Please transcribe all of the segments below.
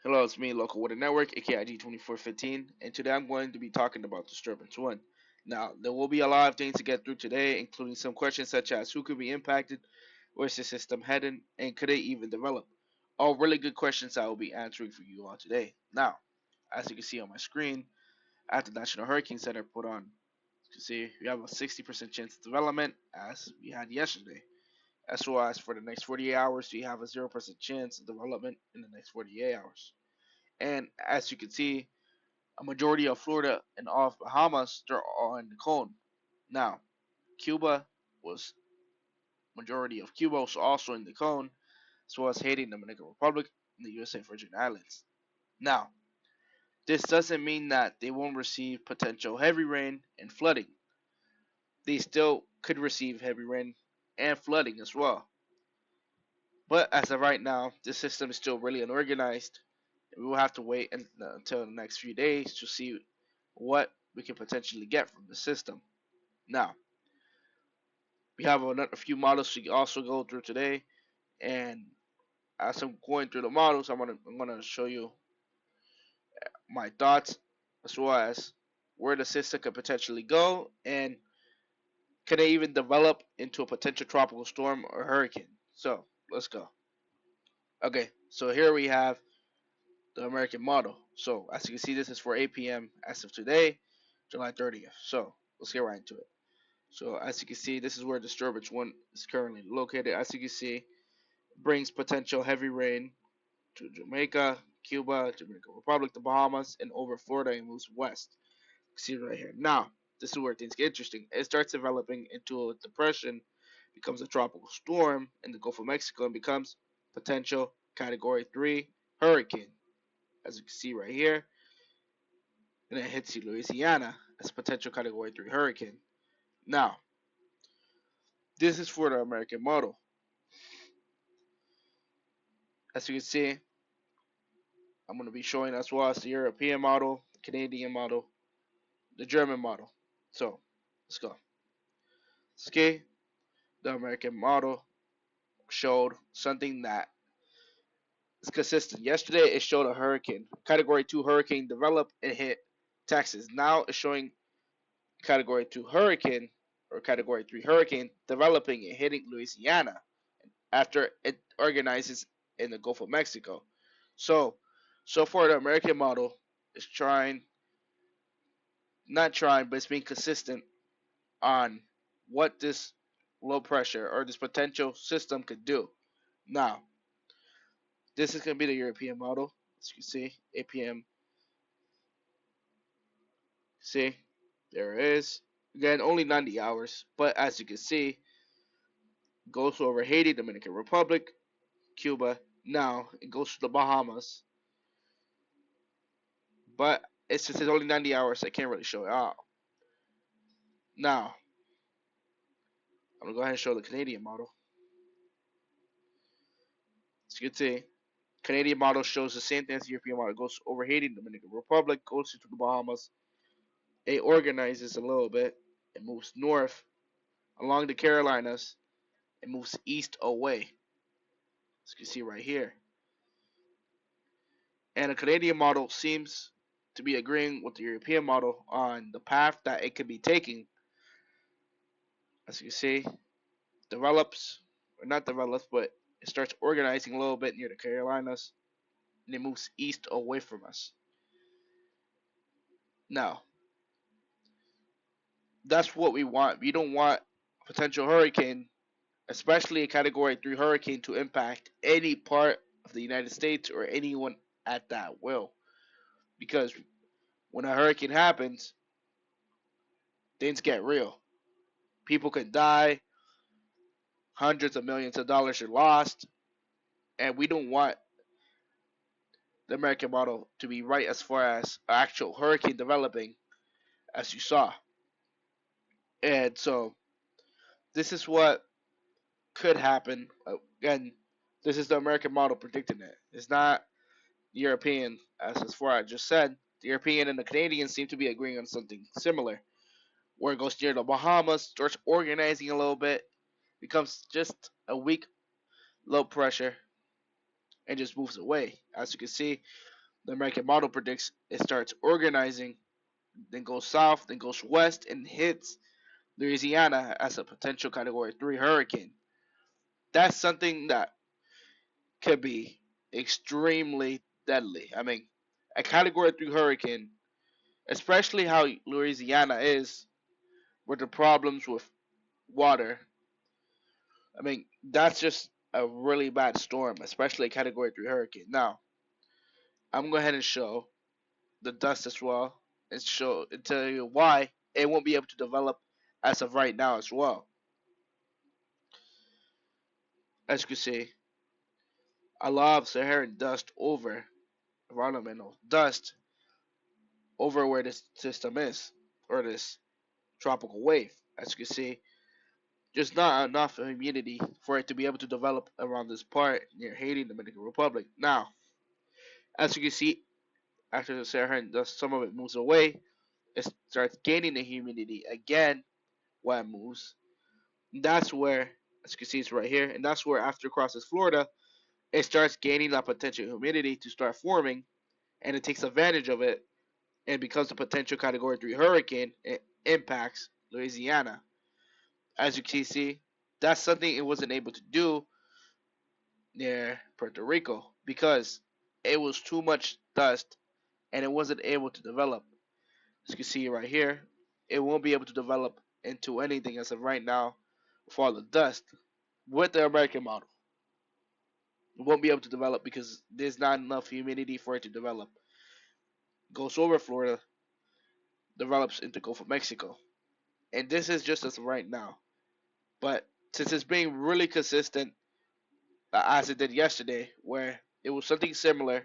Hello, it's me, Local Weather Network, aka IG2415, and today I'm going to be talking about Disturbance 1. Now, there will be a lot of things to get through today, including some questions such as who could be impacted, where's the system heading, and could it even develop? All really good questions I will be answering for you all today. Now, as you can see on my screen, at the National Hurricane Center put on, you can see we have a 60% chance of development as we had yesterday. As well as for the next 48 hours, we have a 0% chance of development in the next 48 hours. And as you can see, a majority of Florida and all of Bahamas, they're all in the cone. Now, Cuba was majority of Cuba was also in the cone, as well as Haiti and the Dominican Republic and the USA Virgin Islands. Now, this doesn't mean that they won't receive potential heavy rain and flooding. They still could receive heavy rain and flooding as well. But as of right now, this system is still really unorganized. We will have to wait until the next few days to see what we can potentially get from the system. Now, we have a few models to also go through today, and as I'm going through the models, I'm gonna show you my thoughts as well as where the system could potentially go and can it even develop into a potential tropical storm or hurricane. So let's go. Okay, so here we have the American model. So as you can see, this is for 8 p.m. as of today, July 30th. So let's get right into it. So as you can see, this is where disturbance one is currently located. As you can see, brings potential heavy rain to Jamaica, Cuba, Dominican Republic, the Bahamas, and over Florida and moves west. See right here. Now, this is where things get interesting. It starts developing into a depression, becomes a tropical storm in the Gulf of Mexico, and becomes potential Category 3 hurricane, as you can see right here. And it hits Louisiana as potential Category 3 hurricane. Now, this is for the American model. As you can see, I'm going to be showing as well as the European model, the Canadian model, the German model. So, let's go. Okay, the American model showed something that is consistent. Yesterday, it showed a hurricane, Category 2 hurricane develop and hit Texas. Now it's showing Category 2 hurricane or Category 3 hurricane developing and hitting Louisiana after it organizes in the Gulf of Mexico. So, so far the American model is trying, not trying, but it's being consistent on what this low pressure or this potential system could do. Now, this is going to be the European model. As you can see, 8 p.m. See, there it is. Again, only 90 hours, but as you can see, goes over Haiti, Dominican Republic, Cuba. Now it goes to the Bahamas, but it's just it's only 90 hours. I can't really show it out. Now I'm gonna go ahead and show the Canadian model. As you can see, Canadian model shows the same thing as the European model. It goes over Haiti, Dominican Republic, goes to the Bahamas. It organizes a little bit. It moves north along the Carolinas. It moves east away. As you can see right here. And the Canadian model seems to be agreeing with the European model on the path that it could be taking. As you can see, develops, or not develops, but it starts organizing a little bit near the Carolinas, and it moves east away from us. Now, that's what we want. We don't want a potential hurricane, especially a Category 3 hurricane, to impact any part of the United States or anyone at that will. Because when a hurricane happens, things get real. People can die, hundreds of millions of dollars are lost, and we don't want the American model to be right as far as actual hurricane developing, as you saw. And so this is what could happen. Again, this is the American model predicting it. It's not European, as far as I just said. The European and the Canadian seem to be agreeing on something similar, where it goes near the Bahamas, starts organizing a little bit, becomes just a weak low pressure, and just moves away. As you can see, The American model predicts it starts organizing, then goes south, then goes west, and hits Louisiana as a potential Category 3 hurricane. That's something that could be extremely deadly. I mean, a Category 3 hurricane, especially how Louisiana is, with the problems with water. I mean, that's just a really bad storm, especially a Category 3 hurricane. Now, I'm going to go ahead and show the dust as well, and tell you why it won't be able to develop as of right now as well. As you can see, a lot of Saharan dust over environmental dust over where this system is, or this tropical wave. As you can see, just not enough humidity for it to be able to develop around this part near Haiti, Dominican Republic. Now, as you can see, after the Saharan dust, some of it moves away, it starts gaining the humidity again when it moves. And that's where, as you can see, it's right here, and that's where after it crosses Florida, it starts gaining that potential humidity to start forming, and it takes advantage of it and becomes a potential Category 3 hurricane. It impacts Louisiana. As you can see, that's something it wasn't able to do near Puerto Rico because it was too much dust and it wasn't able to develop. As you can see right here, it won't be able to develop into anything as of right now with all the dust with the American model. It won't be able to develop because there's not enough humidity for it to develop. Goes over Florida, develops into Gulf of Mexico. And this is just as of right now. But since it's being really consistent, as it did yesterday, where it was something similar,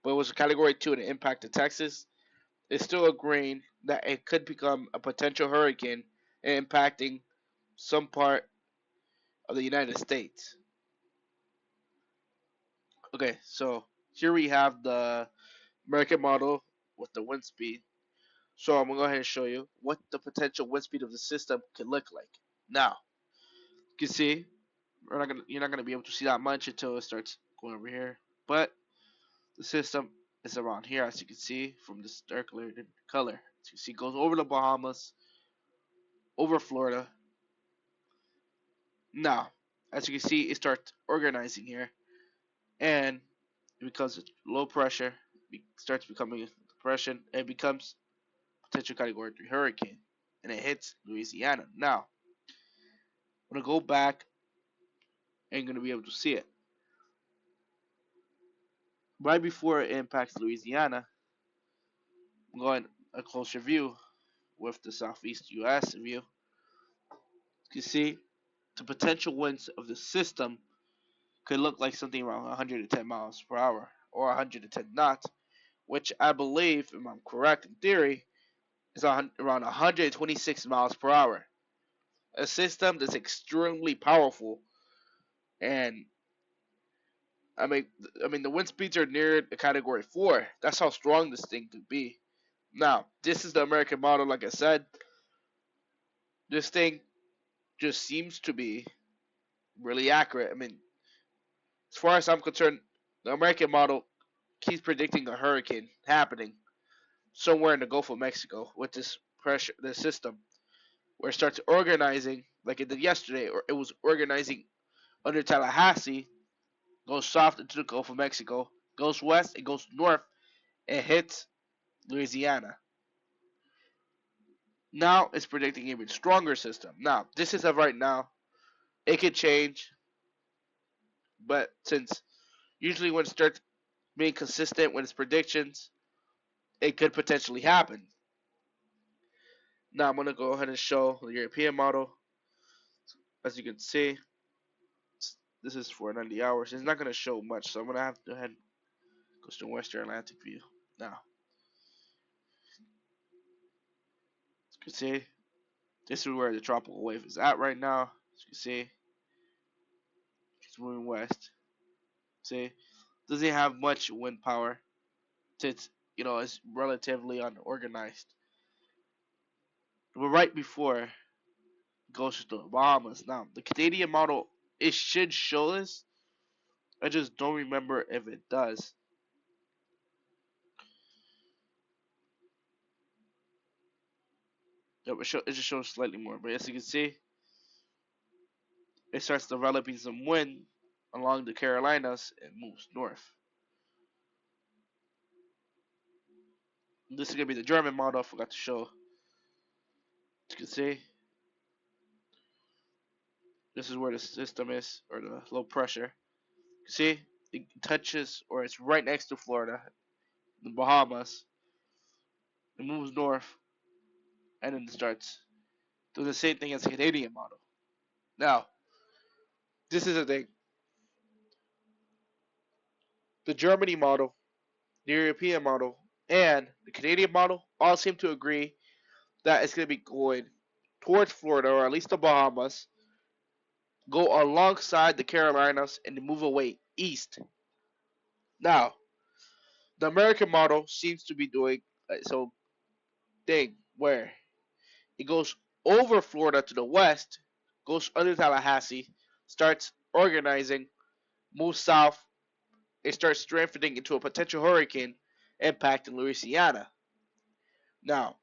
but it was a Category 2 and it impacted Texas, it's still agreeing that it could become a potential hurricane and impacting some part of the United States. Okay, so here we have the American model with the wind speed. So I'm gonna go ahead and show you what the potential wind speed of the system can look like. Now, you can see you're not gonna be able to see that much until it starts going over here. But the system is around here, as you can see from this dark color. As you can see, it goes over the Bahamas, over Florida. Now, as you can see, it starts organizing here, and because it's low pressure, it starts becoming depression, and it becomes potential Category 3 hurricane, and it hits Louisiana. Now, I'm gonna go back and you're gonna be able to see it right before it impacts Louisiana. I'm going a closer view with the southeast U.S. view. You can see the potential winds of the system could look like something around 110 miles per hour or 110 knots, which I believe, if I'm correct in theory, is around 126 miles per hour. A system that's extremely powerful, and I mean the wind speeds are near a Category 4. That's how strong this thing could be. Now, this is the American model. Like I said, this thing just seems to be really accurate. I mean, as far as I'm concerned, the American model keeps predicting a hurricane happening somewhere in the Gulf of Mexico with this pressure, this system, where it starts organizing like it did yesterday, or it was organizing under Tallahassee, goes south into the Gulf of Mexico, goes west, it goes north, and hits Louisiana. Now it's predicting even stronger system. Now, this is of right now. It could change, but since usually when it starts being consistent with its predictions, it could potentially happen. Now I'm going to go ahead and show the European model. As you can see, this is for 90 hours. It's not going to show much, so I'm going to have to go ahead and go to Western Atlantic view. Now, as you can see, this is where the tropical wave is at right now. As you can see, it's moving west. See, doesn't have much wind power. Since it's relatively unorganized. But right before it goes to the Bahamas. Now, the Canadian model, it should show this. I just don't remember if it does. It just shows slightly more. But as you can see, it starts developing some wind along the Carolinas and moves north. This is gonna be the German model. I forgot to show. As you can see, this is where the system is, or the low pressure. See, it touches, or it's right next to Florida, the Bahamas. It moves north, and then it starts doing the same thing as the Canadian model. Now, this is the thing. The Germany model, the European model, and the Canadian model all seem to agree that it's going to be going towards Florida, or at least the Bahamas, go alongside the Carolinas, and move away east. Now, the American model seems to be doing so thing where it goes over Florida to the west, goes under Tallahassee, starts organizing, moves south, and starts strengthening into a potential hurricane impact in Louisiana. Now,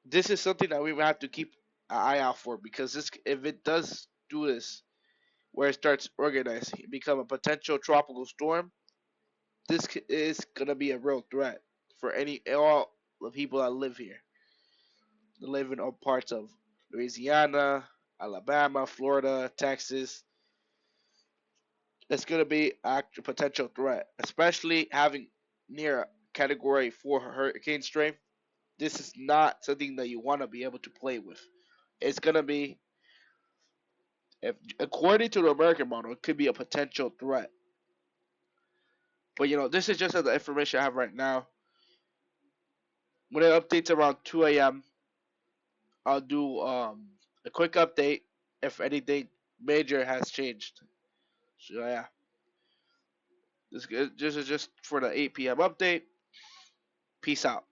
this is something that we have to keep an eye out for, because if it does do this, where it starts organizing, become a potential tropical storm, this is gonna be a real threat for all the people that live here. They live in all parts of Louisiana, Alabama, Florida, Texas. It's gonna be a potential threat, especially having near a Category 4 hurricane strength. This is not something that you want to be able to play with. It's gonna be, if according to the American model, it could be a potential threat. But this is just the information I have right now. When it updates around 2 a.m., I'll do a quick update if anything major has changed. So yeah, this is just for the 8 p.m. update. Peace out.